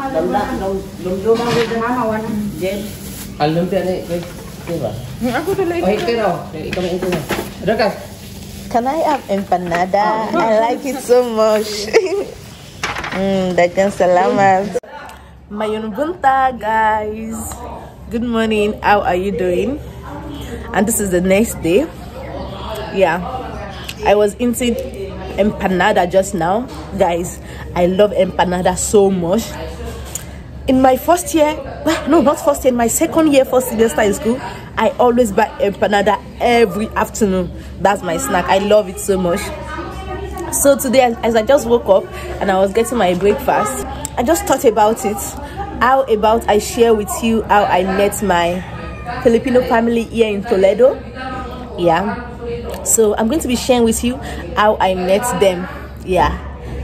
Can I have empanada? I like it so much. Dagang salamat. Mayun bunta, guys. Good morning. How are you doing? And this is the next day. Yeah, I was into empanada just now, guys. I love empanada so much. In my first year, no, not first year, in my second year, first semester in school, I always buy empanada every afternoon. That's my snack. I love it so much. So today, as I just woke up and I was getting my breakfast, I just thought about it. How about I share with you how I met my Filipino family here in Toledo? Yeah. So I'm going to be sharing with you how I met them. Yeah.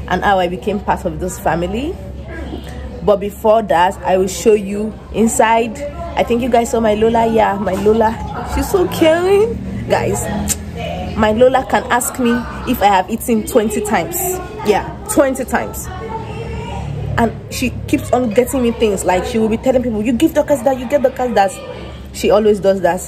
And how I became part of this family. But before that, I will show you inside. I think you guys saw my Lola. Yeah, my Lola. She's so caring. Guys, my Lola can ask me if I have eaten 20 times. Yeah, 20 times. And she keeps on getting me things. Like she will be telling people, you give the cats that, you get the cats that. She always does that.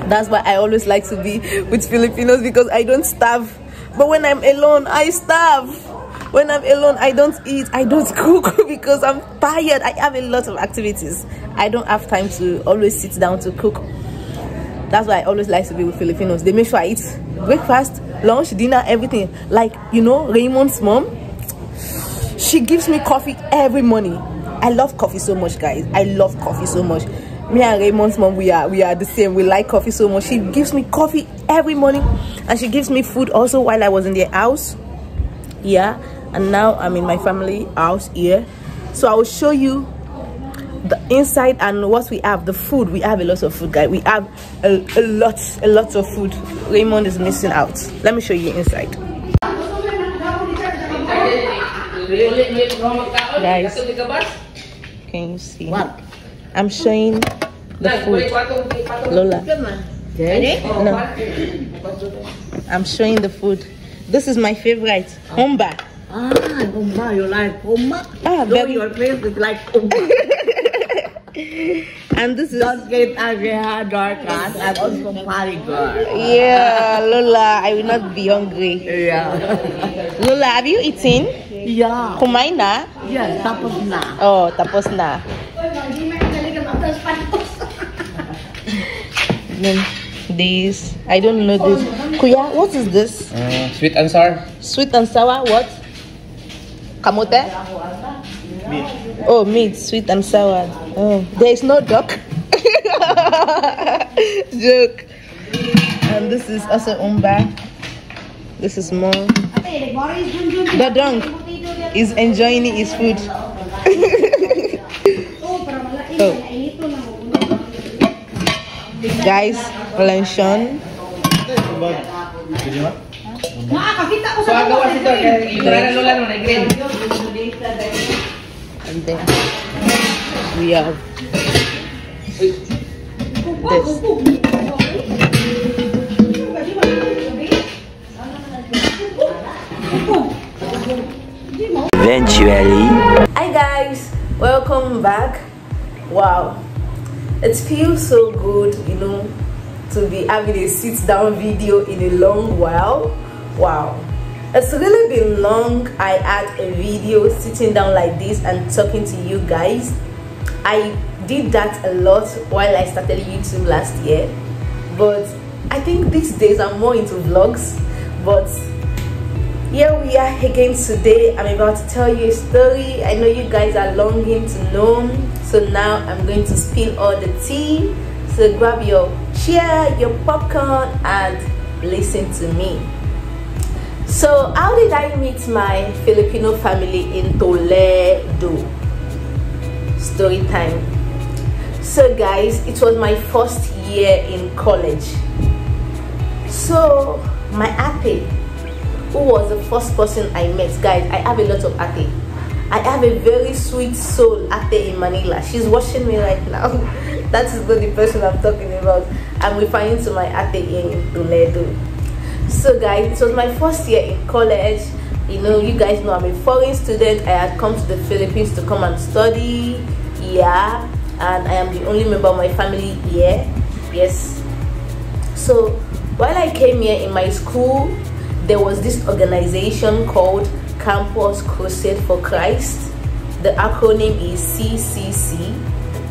That's why I always like to be with Filipinos, because I don't starve. But when I'm alone, I starve. When I'm alone, I don't eat, I don't cook because I'm tired. I have a lot of activities. I don't have time to always sit down to cook. That's why I always like to be with Filipinos. They make sure I eat breakfast, lunch, dinner, everything. Like, you know, Raymond's mom, she gives me coffee every morning. I love coffee so much, guys. I love coffee so much. Me and Raymond's mom, we are the same. We like coffee so much. She gives me coffee every morning, and she gives me food also while I was in the house. Yeah. And now I'm in my family house here, so I will show you the inside and what we have. The food, we have a lot of food, guys. We have a lot of food. Raymond is missing out. Let me show you inside, guys. Can you see? I'm showing the food. Lola, no, I'm showing the food. This is my favorite, homba. Humma, you like humma? Very. Your face is like humma. And this is... Don't get ugly hair, dark eyes. I'm also party girl. Yeah, Lola, I will not be hungry. Yeah. Lola, have you eaten? Yeah. Kumain na? Yeah, tapos na. Oh, tapos na. Then this, I don't know this. Kuya, what is this? Sweet and sour. Sweet and sour, what? Kamote? Meat. Oh, meat, sweet and sour. Oh, there is no duck. Joke. And this is also umba. This is more. The dog is enjoying his food. Oh. Guys, luncheon. And then we have this. Eventually. Hi guys, welcome back. Wow, it feels so good, you know, to be having a sit down video in a long while. Wow, it's really been long. I had a video sitting down like this and talking to you guys. I did that a lot while I started YouTube last year, but I think these days I'm more into vlogs. But here we are again today. I'm about to tell you a story I know you guys are longing to know. So now I'm going to spill all the tea. So grab your chair, your popcorn, and listen to me. So how did I meet my Filipino family in Toledo? Story time. So guys, it was my first year in college. So my ate, who was the first person I met, guys, I have a lot of ate. I have a very sweet soul ate in Manila. She's watching me right now. That is not the person I'm talking about. I'm referring to my ate in Toledo. So guys, it was my first year in college. You know, you guys know I'm a foreign student. I had come to the Philippines to come and study. Yeah, and I am the only member of my family here. Yes. So while I came here in my school, there was this organization called Campus Crusade for Christ. The acronym is CCC,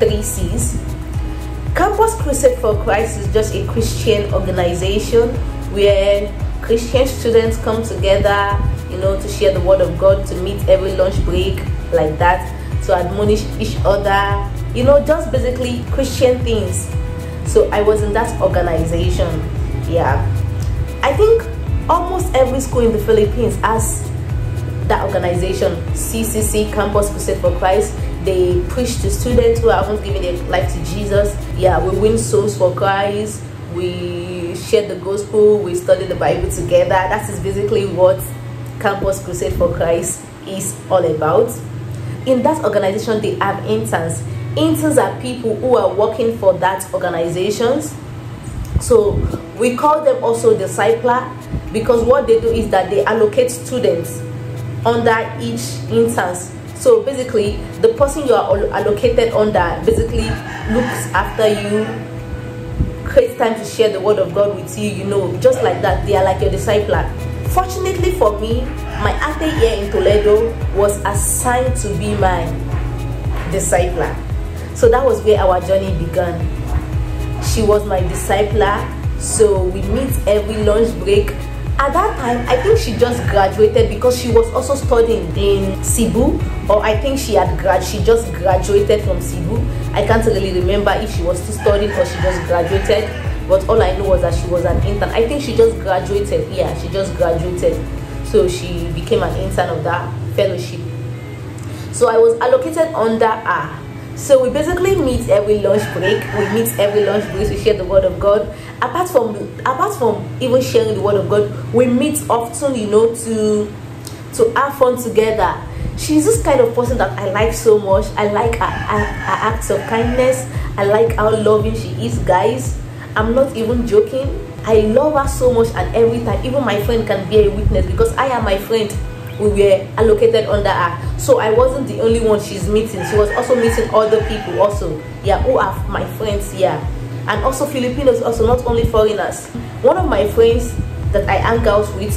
3 C's. Campus Crusade for Christ is just a Christian organization where Christian students come together, you know, to share the word of God, to meet every lunch break like that, to admonish each other, you know, just basically Christian things. So I was in that organization. Yeah, I think almost every school in the Philippines has that organization, CCC, Campus Crusade for Christ. They preach to students who haven't given their life to Jesus. Yeah, we win souls for Christ, we share the gospel, we study the Bible together. That is basically what Campus Crusade for Christ is all about. In that organization, they have interns. Interns are people who are working for that organizations. So we call them also discipler, because what they do is that they allocate students under each instance. So basically, the person you are allocated under basically looks after you, creates time to share the word of God with you, you know, just like that. They are like your discipler. Fortunately for me, my ate here in Toledo was assigned to be my discipler. So that was where our journey began. She was my discipler, so we meet every lunch break. At that time, I think she just graduated because she was also studying in Cebu, or I think she just graduated from Cebu. I can't really remember if she was still studying or she just graduated, but all I know was that she was an intern. I think she just graduated. Yeah, she just graduated, so she became an intern of that fellowship. So I was allocated under her. So we basically meet every lunch break. We share the word of God. Apart from even sharing the word of God, we meet often, you know, to have fun together. She's this kind of person that I like so much. I like her acts of kindness. I like how loving she is, guys. I'm not even joking. I love her so much, and every time, even my friend can be a witness, because I am my friend. We were allocated under her, so I wasn't the only one she's meeting. She was also meeting other people also, yeah, who are my friends, yeah, and also Filipinos, also not only foreigners. One of my friends that I hang out with,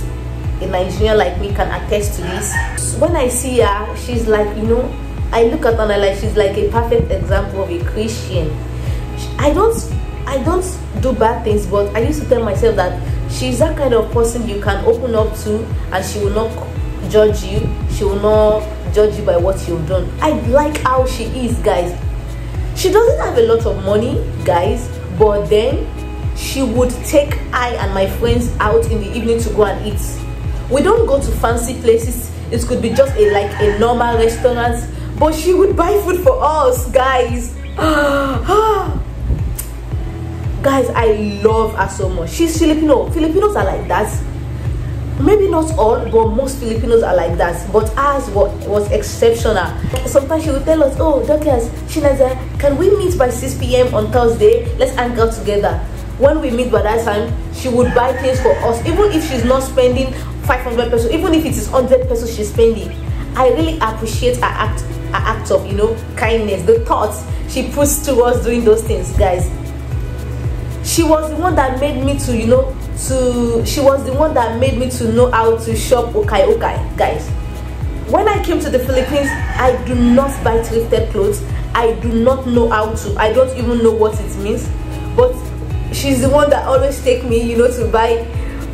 a Nigerian like me, can attest to this. When I see her, she's like, you know, I look at her and I like, she's like a perfect example of a Christian. I don't do bad things, but I used to tell myself that she's that kind of person you can open up to, and she will not judge you. She will not judge you by what you've done. I like how she is, guys. She doesn't have a lot of money, guys, but then she would take I and my friends out in the evening to go and eat. We don't go to fancy places. It could be just a normal restaurant, but she would buy food for us, guys. Guys, I love her so much. She's Filipino. Filipinos are like that. Maybe not all, but most Filipinos are like that. But ours was exceptional. Sometimes she would tell us, oh, Dorcas, Shinaza, can we meet by 6 p.m. on Thursday? Let's hang out together. When we meet by that time, she would buy things for us, even if she's not spending 500 pesos, even if it is 100 pesos she's spending. I really appreciate her act of, you know, kindness, the thoughts she puts to us doing those things, guys. She was the one that made me to, you know, she was the one that made me to know how to shop okay, guys. When I came to the Philippines, I do not buy thrifted clothes. I do not know how to. I don't even know what it means. But she's the one that always take me, you know, to buy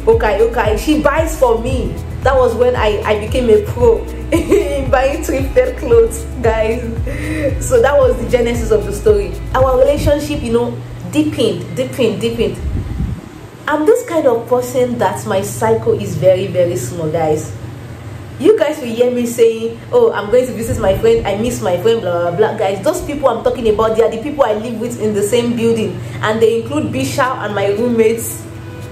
okay. She buys for me. That was when I became a pro in buying thrifted clothes, guys. So that was the genesis of the story. Our relationship, you know, deepened. I'm this kind of person that my cycle is very, very small, guys. You guys will hear me saying, oh, I'm going to visit my friend, I miss my friend, blah blah blah. Guys, those people I'm talking about, they are the people I live with in the same building, and they include Bishop and my roommates.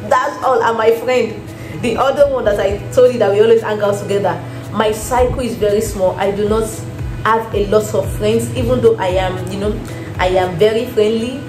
That's all, and my friend. The other one that I told you that we always hang out together. My cycle is very small. I do not have a lot of friends, even though I am, you know, I am very friendly.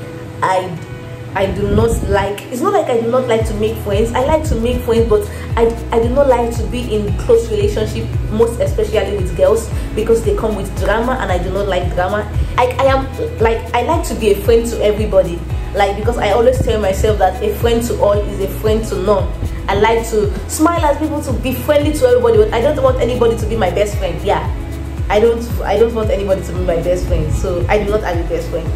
I do not like, it's not like I do not like to make friends. I like to make friends, but I do not like to be in close relationship, most especially with girls, because they come with drama, and I do not like drama. I like to be a friend to everybody, like, because I always tell myself that a friend to all is a friend to none. I like to smile at people, to be friendly to everybody, but I don't want anybody to be my best friend. Yeah, I don't want anybody to be my best friend, so I do not have a best friend.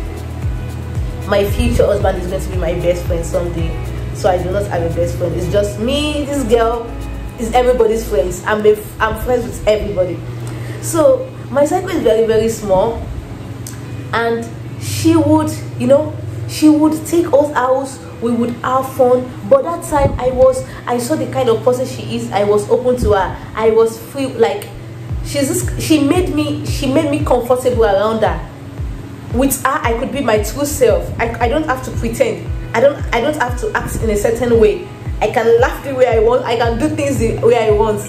My future husband is going to be my best friend someday, so I do not have a best friend. It's just me. This girl is everybody's friends. I'm friends with everybody. So my cycle is very, very small, and she would, she would take us out. We would have fun. But that time I saw the kind of person she is. I was open to her. I was free. Like, she made me comfortable around her. With her, I could be my true self. I don't have to pretend. I don't have to act in a certain way. I can laugh the way I want. I can do things the way I want.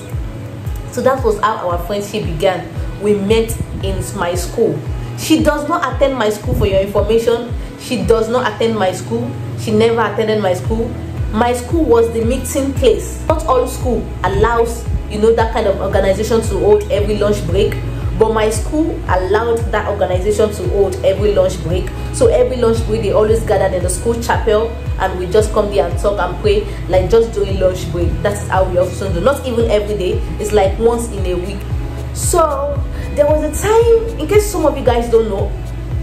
So that was how our friendship began. We met in my school. She does not attend my school, for your information. She does not attend my school. She never attended my school. My school was the meeting place. Not all school allows, that kind of organization to hold every lunch break. But my school allowed that organization to hold every lunch break. So every lunch break, they always gathered in the school chapel, and we just come there and talk and pray, like just during lunch break. That's how we often do. Not even every day. It's like once in a week. So there was a time, in case some of you guys don't know,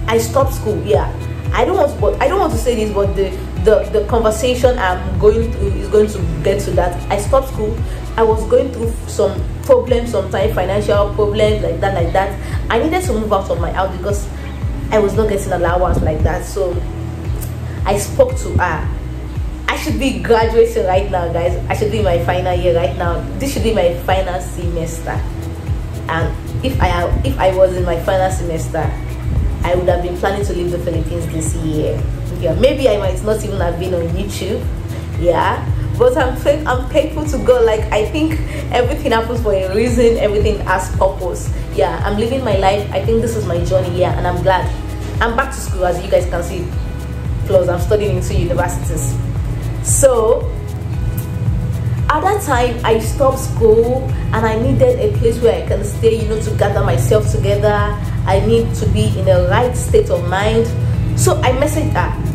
I stopped school. Yeah, I don't want to say this, but the conversation I'm going through is going to get to that. I stopped school. I was going through some problems, sometimes financial problems, like that. I needed to move out of my house because I was not getting allowance like that. So I spoke to her. I should be graduating right now, guys. I should be in my final year right now. This should be my final semester. And if I was in my final semester, I would have been planning to leave the Philippines this year. Yeah, maybe I might not even have been on YouTube. Yeah, but I'm thankful to God. Like, I think everything happens for a reason. Everything has purpose. Yeah, I'm living my life. I think this is my journey. Yeah, and I'm glad. I'm back to school, as you guys can see. Plus, I'm studying into universities. So at that time, I stopped school, and I needed a place where I can stay, to gather myself together. I need to be in the right state of mind. So I messaged her.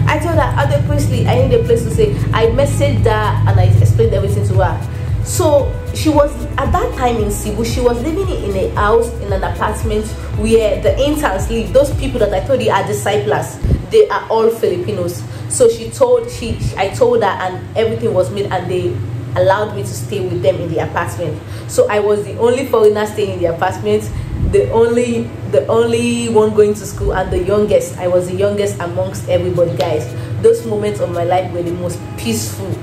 I told her, Ade Priestley, I need a place to stay. I messaged her and I explained everything to her. So she was, at that time in Cebu, she was living in a house, in an apartment where the interns live. Those people that I told you are disciples, they are all Filipinos. So I told her, and everything was made, and they allowed me to stay with them in the apartment. So I was the only foreigner staying in the apartment, the only one going to school, and the youngest. I was the youngest amongst everybody, guys. Those moments of my life were the most peaceful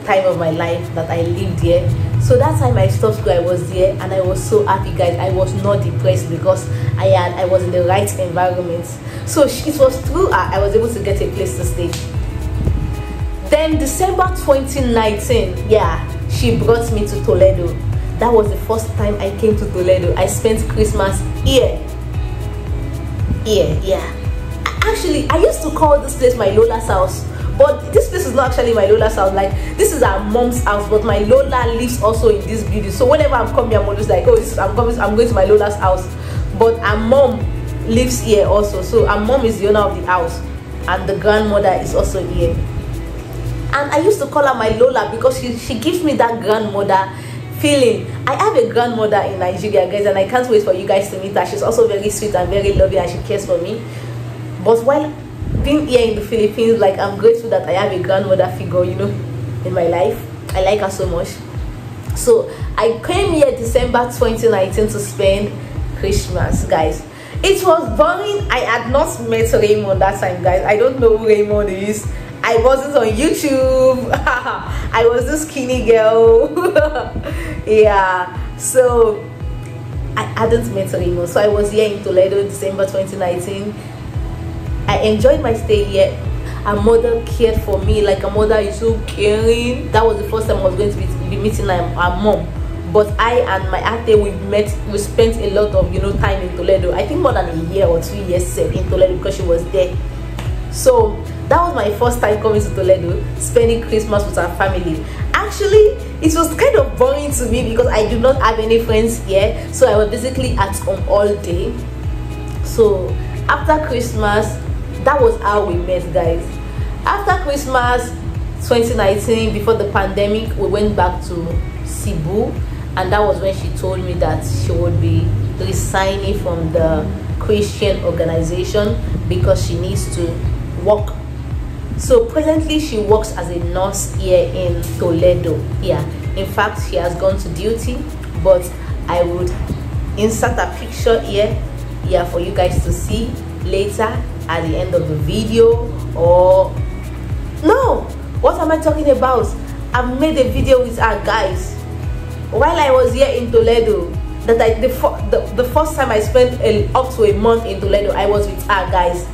time of my life that I lived here. So that time I stopped school, I was there, and I was so happy, guys. I was not depressed because I was in the right environment. So it was through her I was able to get a place to stay. Then December 2019, yeah, she brought me to Toledo. That was the first time I came to Toledo. I spent Christmas here. Yeah. Actually, I used to call this place my Lola's house, but this place is not actually my Lola's house. Like, this is our mom's house, but my Lola lives also in this building. So whenever I'm coming, I'm always like, oh, I'm going to my Lola's house. But our mom lives here also. So our mom is the owner of the house, and the grandmother is also here. And I used to call her my Lola because she gives me that grandmother feeling. I have a grandmother in Nigeria, guys, and I can't wait for you guys to meet her. She's also very sweet and very loving, and she cares for me. But while being here in the Philippines, like, I'm grateful that I have a grandmother figure, in my life. I like her so much. So I came here December 2019 to spend Christmas, guys. It was boring. I had not met Raymond that time, guys. I don't know who Raymond is. I wasn't on YouTube. I was this skinny girl. Yeah, so I hadn't met Raymond. So I was here in Toledo, December 2019. I enjoyed my stay here. Her mother cared for me like a mother is so caring. That was the first time I was going to be meeting her mom. but I and my ate, we spent a lot of time in Toledo. I think more than a year or 2 years in Toledo, because she was there. So that was my first time coming to Toledo, spending Christmas with our family. Actually, it was kind of boring to me because I do not have any friends here, so I was basically at home all day. So after Christmas, that was how we met, guys. After Christmas 2019, before the pandemic, we went back to Cebu, and that was when she told me that she would be resigning from the Christian organization because she needs to work. So presently she works as a nurse here in Toledo. Yeah, in fact, she has gone to duty, but I would insert a picture here for you guys to see later at the end of the video. Or no, what am I talking about? I've made a video with her, guys, while I was here in Toledo. That the first time I spent up to a month in Toledo, I was with her, guys.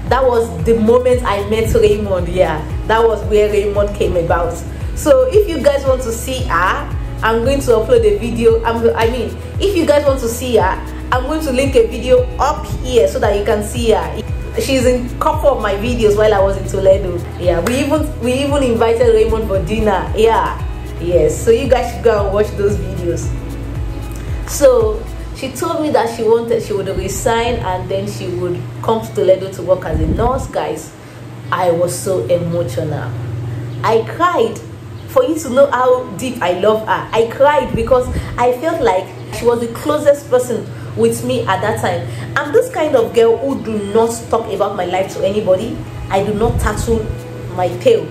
That was the moment I met Raymond. Yeah, that was where Raymond came about. So if you guys want to see her, I'm going to upload a video. If you guys want to see her, I'm going to link a video up here so that you can see her. She's in a couple of my videos while I was in Toledo. Yeah, we even invited Raymond for dinner. Yeah, yes, so you guys should go and watch those videos. So she told me that she would resign and then she would come to Toledo to work as a nurse, guys. I was so emotional. I cried. For you to know how deep I love her, I cried because I felt like she was the closest person with me at that time. I'm this kind of girl who do not talk about my life to anybody. I do not tattoo my tail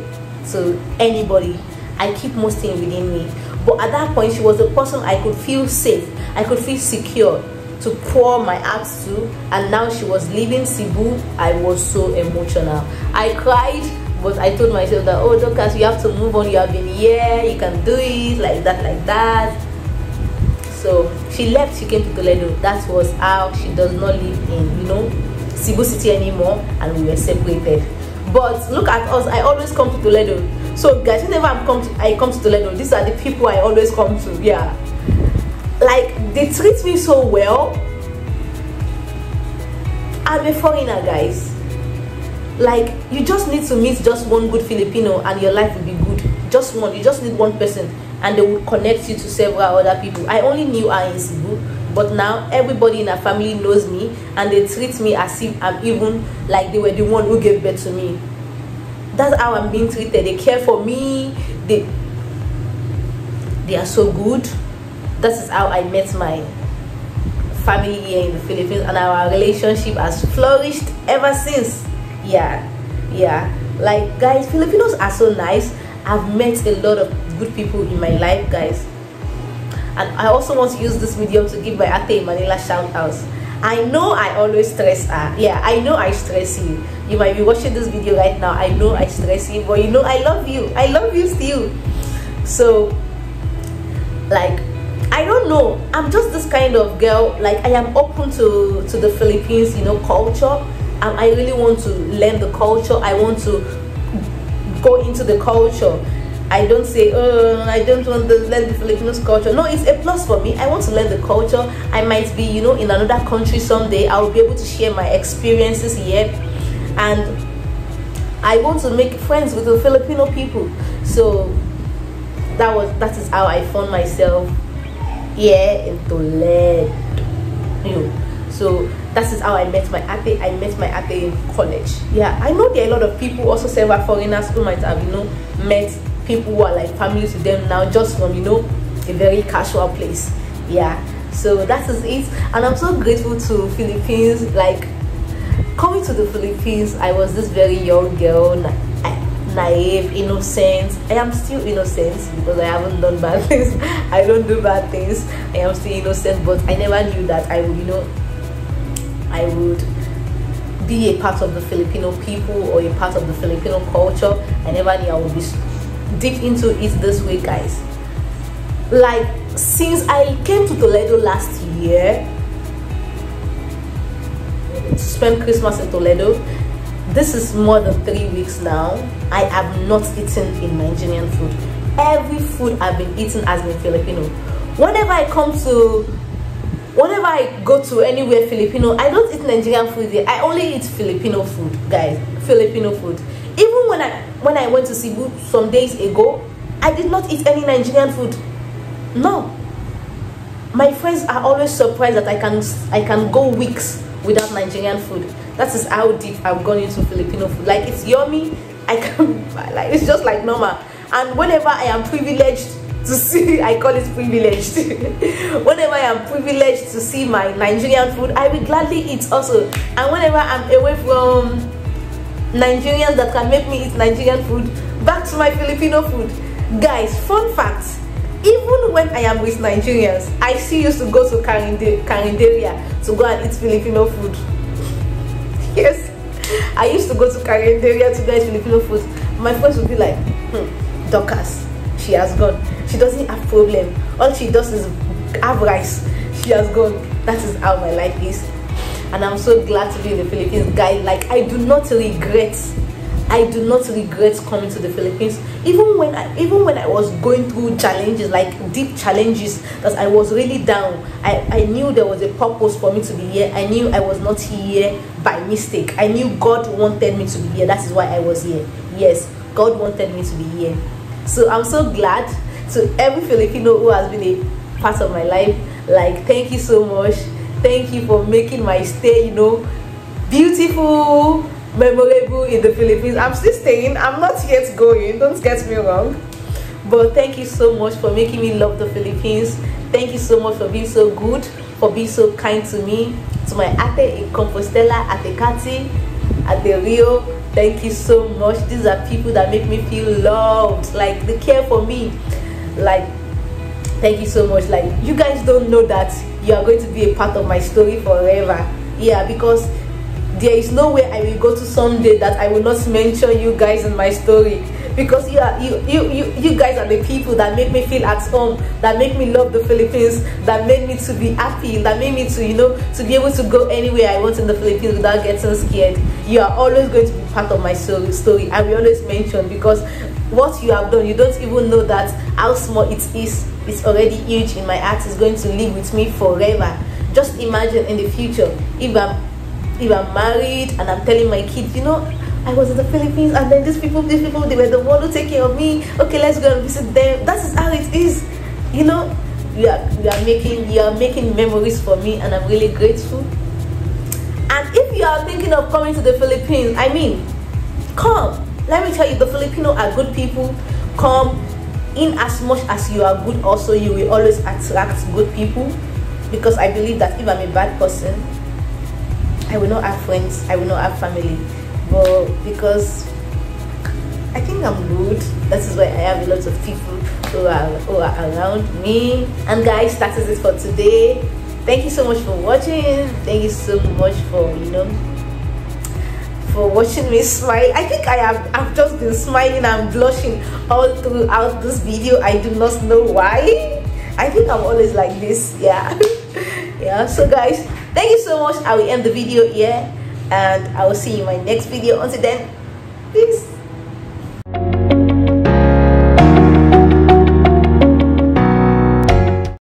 to anybody. I keep most things within me. But at that point, she was the person I could feel safe, I could feel secure to pour my heart to. And now she was leaving Cebu. I was so emotional. I cried, but I told myself that, oh, Dorcas, you have to move on. You have been here, you can do it, like that, like that. So she left, she came to Toledo. That was how she does not live in, Cebu City anymore, and we were separated. But look at us, I always come to Toledo. So guys, whenever I come to Toledo, these are the people I always come to. Yeah, like they treat me so well. I'm a foreigner, guys. Like, you just need to meet just one good Filipino and your life will be good. Just one. You just need one person and they will connect you to several other people. I only knew her in Cebu, but now everybody in her family knows me and they treat me as if I'm even like they were the one who gave birth to me. That's how I'm being treated. They care for me. They are so good. That is how I met my family here in the Philippines, and our relationship has flourished ever since. Yeah. Like, guys, Filipinos are so nice. I've met a lot of good people in my life, guys. And I also want to use this medium to give my ate in Manila shout outs. I know I always stress her. Yeah, I know I stress you. You might be watching this video right now. I know I stress you, but I love you. I love you still. So, like, I don't know. I'm just this kind of girl. Like, I am open to the Philippines, culture. And I really want to learn the culture. I want to go into the culture. I don't say, oh, I don't want to learn the Filipinos culture. No, it's a plus for me. I want to learn the culture. I might be, in another country someday. I'll be able to share my experiences here. And I want to make friends with the Filipino people. So that is how I found myself here in Toledo. So that is how I met my ate. I met my ate in college. Yeah, I know there are a lot of people, also several foreigners who might have met people who are like family to them now, just from a very casual place. Yeah, so that is it. And I'm so grateful to Philippines. Like, coming to the Philippines, I was this very young girl, naive, innocent. I am still innocent because I haven't done bad things. I don't do bad things. I am still innocent, but I never knew that I would be a part of the Filipino people or a part of the Filipino culture. I never knew I would be deep into it this way, guys. Like, since I came to Toledo last year to spend Christmas in Toledo, this is more than 3 weeks now. I have not eaten in Nigerian food. Every food I've been eating has been Filipino. whenever I go to anywhere Filipino, I don't eat Nigerian food there. I only eat Filipino food, guys. Filipino food. Even when I went to Cebu some days ago, I did not eat any Nigerian food. No. My friends are always surprised that I can go weeks without Nigerian food. That is how deep I've gone into Filipino food. Like, it's yummy. I can, like, it's just like normal. And whenever I am privileged to see, I call it privileged. Whenever I am privileged to see my Nigerian food, I will gladly eat also. And whenever I'm away from Nigerians that can make me eat Nigerian food, back to my Filipino food. Guys, fun fact, even when I am with Nigerians, I still used to go to Carinderia to go and eat Filipino food. Yes, I used to go to Carinderia to get Filipino food. My friends would be like, Dorcas, she has gone. She doesn't have problem. All she does is have rice. She has gone. That is how my life is. And I'm so glad to be in the Philippines, guys. Like, I do not regret coming to the Philippines. Even when I was going through challenges, like deep challenges, that I was really down, I knew there was a purpose for me to be here. I knew I was not here by mistake. I knew God wanted me to be here. That is why I was here. Yes, God wanted me to be here. So I'm so glad to every Filipino who has been a part of my life. Like, thank you so much. Thank you for making my stay, beautiful, memorable in the Philippines. I'm still staying. I'm not yet going. Don't get me wrong. But thank you so much for making me love the Philippines. Thank you so much for being so good, for being so kind to me, to my ate in Compostela, Ate Kati, Ate Rio. Thank you so much. These are people that make me feel loved. Like, they care for me. Like, thank you so much. Like, you guys don't know that you are going to be a part of my story forever. Yeah, because there is no way I will go to someday that I will not mention you guys in my story, because you guys are the people that make me feel at home, that make me love the Philippines, that made me to be happy, that made me to to be able to go anywhere I want in the Philippines without getting scared. You are always going to be part of my story. I will always mention, because what you have done, you don't even know that how small it is. It's already huge in my heart. It's going to live with me forever. Just imagine in the future, if I'm married and I'm telling my kids, I was in the Philippines and then these people, they were the one who take care of me. Okay, let's go and visit them. That is how it is. You are making memories for me, and I'm really grateful. And if you are thinking of coming to the Philippines, I mean, come. Let me tell you, the Filipino are good people. Come. In as much as you are good, also you will always attract good people, because I believe that if I'm a bad person, I will not have friends, I will not have family. But because I think I'm good, that is why I have a lot of people who are around me. And guys, that is it for today. Thank you so much for watching. Thank you so much for watching me smile. I think I've just been smiling and blushing all throughout this video. I do not know why. I think I'm always like this. Yeah. Yeah. So guys, thank you so much. I will end the video here, and I will see you in my next video. Until then, peace.